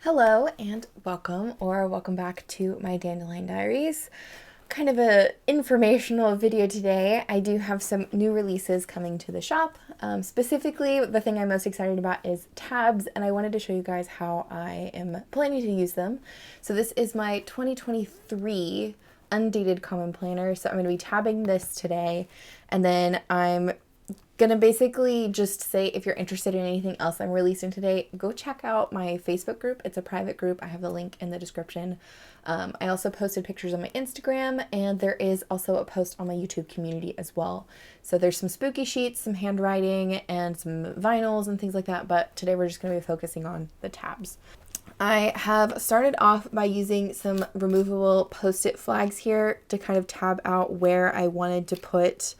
Hello and welcome back to my Dandelion Diaries. Kind of a informational video today. I do have some new releases coming to the shop. Specifically, the thing I'm most excited about is tabs, and I wanted to show you guys how I am planning to use them. So this is my 2023 undated common planner. So I'm going to be tabbing this today, and then I'm gonna basically just say if you're interested in anything else I'm releasing today, go check out my Facebook group. It's a private group. I have the link in the description. I also posted pictures on my Instagram, and there is also a post on my YouTube community as well. So there's some spooky sheets, some handwriting, and some vinyls and things like that, but today we're just gonna be focusing on the tabs. I have started off by using some removable Post-it flags here to kind of tab out where I wanted to put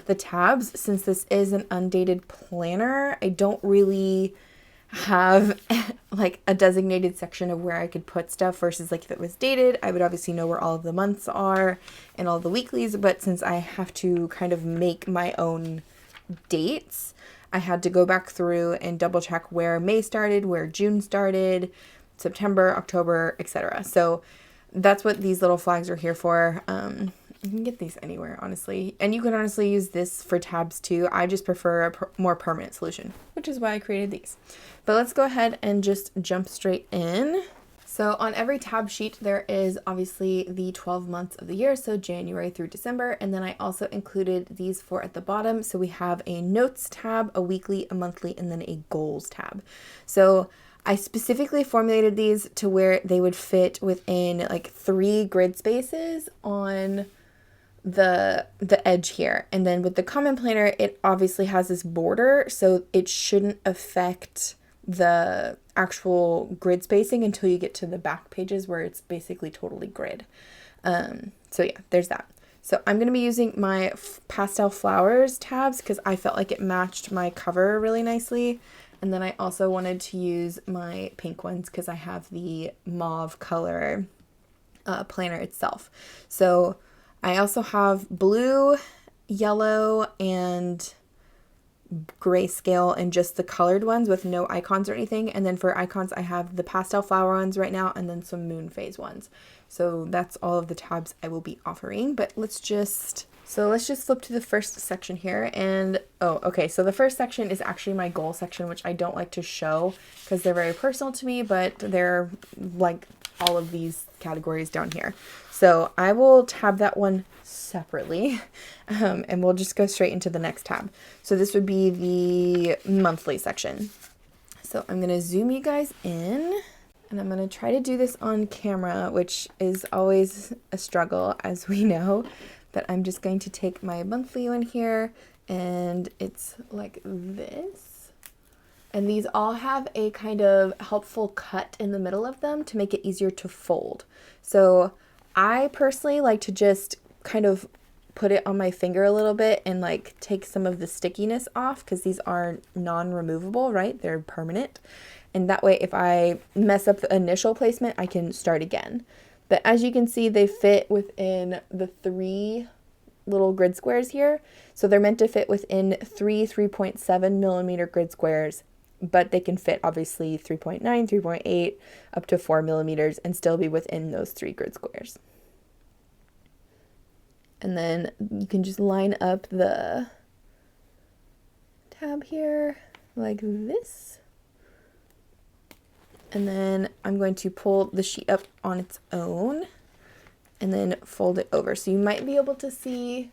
the tabs. Since this is an undated planner, I don't really have like a designated section of where I could put stuff versus like if it was dated, I would obviously know where all of the months are and all the weeklies, but since I have to kind of make my own dates, I had to go back through and double check where May started, where June started, September, October, etc. So that's what these little flags are here for. You can get these anywhere, honestly. And you can honestly use this for tabs too. I just prefer a more permanent solution, which is why I created these. But let's go ahead and just jump straight in. So on every tab sheet, there is obviously the 12 months of the year, so January through December. And then I also included these four at the bottom. So we have a notes tab, a weekly, a monthly, and then a goals tab. So I specifically formulated these to where they would fit within like 3 grid spaces on the edge here. And then with the common planner, it obviously has this border, so it shouldn't affect the actual grid spacing until you get to the back pages where it's basically totally grid. So yeah, there's that. So I'm going to be using my pastel flowers tabs because I felt like it matched my cover really nicely. And then I also wanted to use my pink ones because I have the mauve color planner itself. So I also have blue, yellow, and grayscale and just the colored ones with no icons or anything. And then for icons, I have the pastel flower ones right now and then some moon phase ones. So that's all of the tabs I will be offering. But let's just flip to the first section here. And okay, so the first section is actually my goal section, which I don't like to show because they're very personal to me, but they're like all of these categories down here. So I will tab that one separately, and we'll just go straight into the next tab. So this would be the monthly section. So I'm going to zoom you guys in, and I'm going to try to do this on camera, which is always a struggle, as we know. But I'm just going to take my monthly one here, and it's like this. And these all have a kind of helpful cut in the middle of them to make it easier to fold. So I personally like to just kind of put it on my finger a little bit and like take some of the stickiness off because these are non-removable, right? They're permanent. And that way, if I mess up the initial placement, I can start again. But as you can see, they fit within the 3 little grid squares here. So they're meant to fit within 3.7 millimeter grid squares, but they can fit obviously 3.9, 3.8, up to 4 millimeters and still be within those 3 grid squares. And then you can just line up the tab here like this. And then I'm going to pull the sheet up on its own and then fold it over. So you might be able to see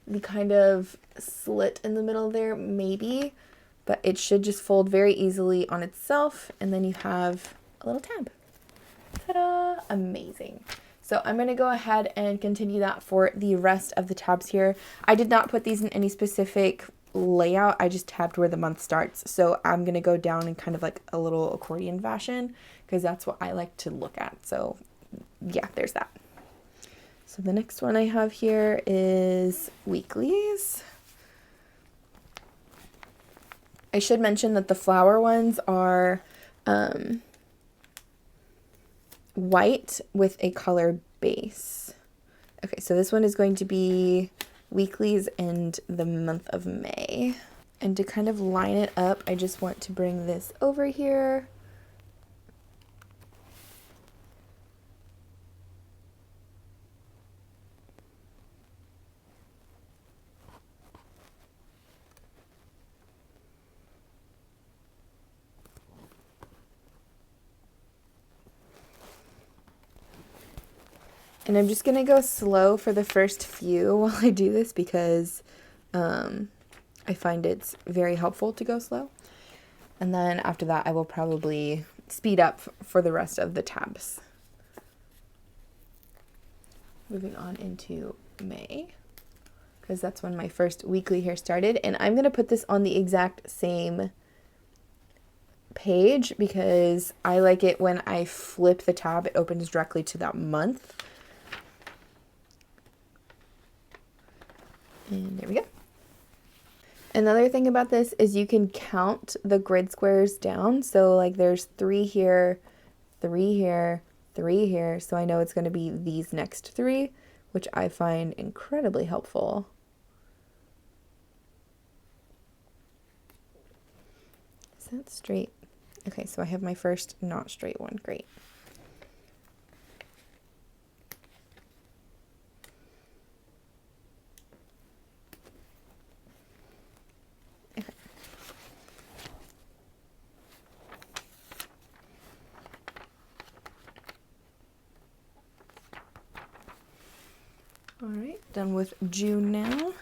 the kind of slit in the middle there, maybe, but it should just fold very easily on itself. And then you have a little tab. Ta-da! Amazing. So I'm going to go ahead and continue that for the rest of the tabs here. I did not put these in any specific layout. I just tabbed where the month starts. So I'm going to go down in kind of like a little accordion fashion because that's what I like to look at. So yeah, there's that. So the next one I have here is weeklies. I should mention that the flower ones are white with a color base. Okay, so this one is going to be weeklies and the month of May. And to kind of line it up, I just want to bring this over here And I'm just going to go slow for the first few while I do this because I find it's very helpful to go slow. And then after that, I will probably speed up for the rest of the tabs. Moving on into May, because that's when my first weekly here started. And I'm going to put this on the exact same page because I like it when I flip the tab, it opens directly to that month. And there we go. Another thing about this is you can count the grid squares down. So like there's 3 here, 3 here, 3 here. So I know it's going to be these next 3, which I find incredibly helpful. Is that straight? Okay, so I have my first not straight one. Great. All right, done with June now.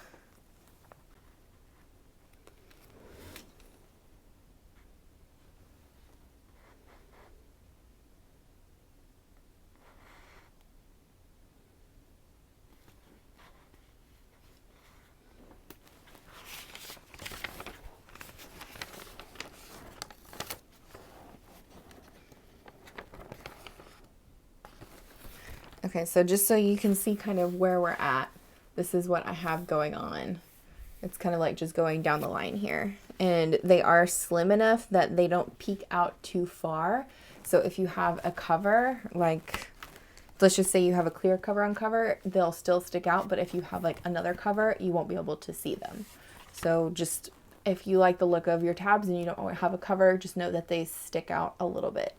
Okay, so just so you can see kind of where we're at, this is what I have going on. It's kind of like just going down the line here. And they are slim enough that they don't peek out too far. So if you have a cover, like, let's just say you have a clear cover on cover, they'll still stick out. But if you have like another cover, you won't be able to see them. So just, if you like the look of your tabs and you don't have a cover, just know that they stick out a little bit.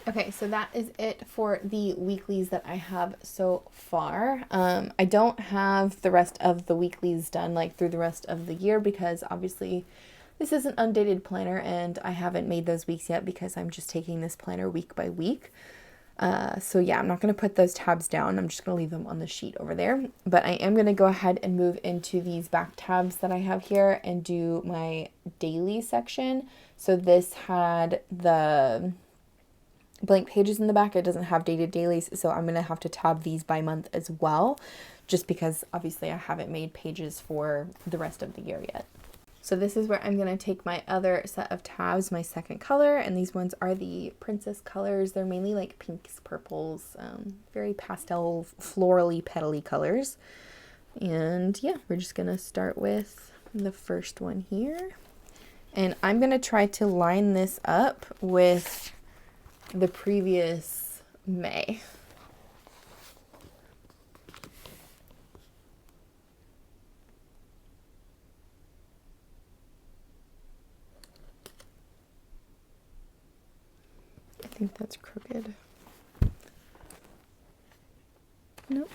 Okay, so that is it for the weeklies that I have so far. I don't have the rest of the weeklies done like through the rest of the year because obviously this is an undated planner and I haven't made those weeks yet because I'm just taking this planner week by week. So yeah, I'm not going to put those tabs down. I'm just going to leave them on the sheet over there. But I am going to go ahead and move into these back tabs that I have here and do my daily section. So this had the blank pages in the back. It doesn't have dated dailies, so I'm going to have to tab these by month as well, just because obviously I haven't made pages for the rest of the year yet. So this is where I'm going to take my other set of tabs, my second color, and these ones are the princess colors. They're mainly like pinks, purples, very pastel, florally, petally colors. And yeah, we're just going to start with the first one here. And I'm going to try to line this up with the previous May. I think that's crooked. Nope.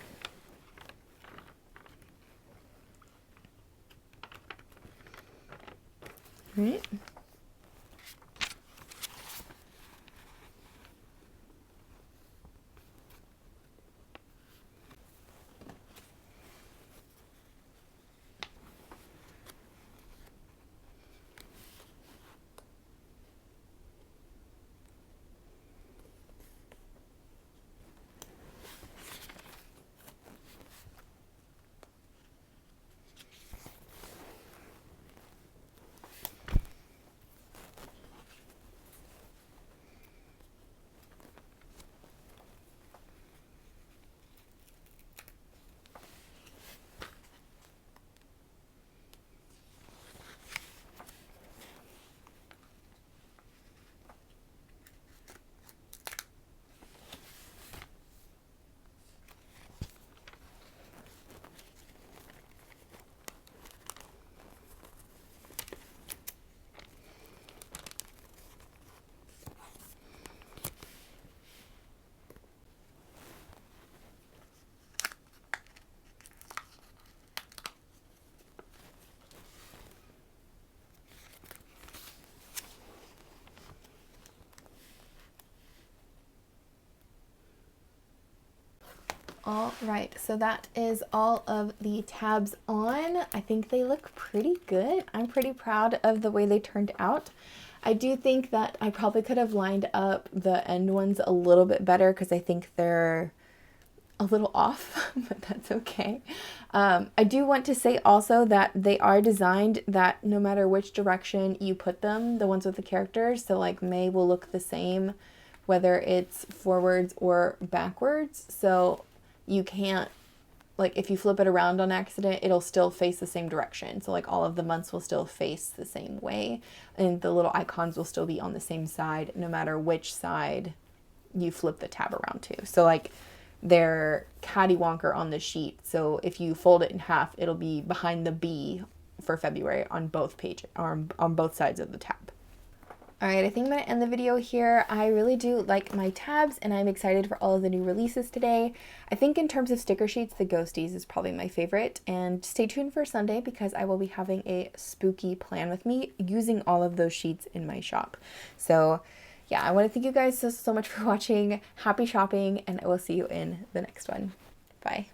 All right. All right, so that is all of the tabs on. I think they look pretty good. I'm pretty proud of the way they turned out. I do think that I probably could have lined up the end ones a little bit better because I think they're a little off, but that's okay. I do want to say also that they are designed that no matter which direction you put them, the ones with the characters, so like May will look the same whether it's forwards or backwards. So you can't, like if you flip it around on accident, it'll still face the same direction. So like all of the months will still face the same way and the little icons will still be on the same side no matter which side you flip the tab around to. So like they're cattywonker on the sheet. So if you fold it in half, it'll be behind the B for February on both pages, or on both sides of the tab. All right, I think I'm going to end the video here. I really do like my tabs and I'm excited for all of the new releases today. I think in terms of sticker sheets, the Ghosties is probably my favorite. And stay tuned for Sunday because I will be having a spooky plan with me using all of those sheets in my shop. So yeah, I want to thank you guys so much for watching. Happy shopping and I will see you in the next one. Bye.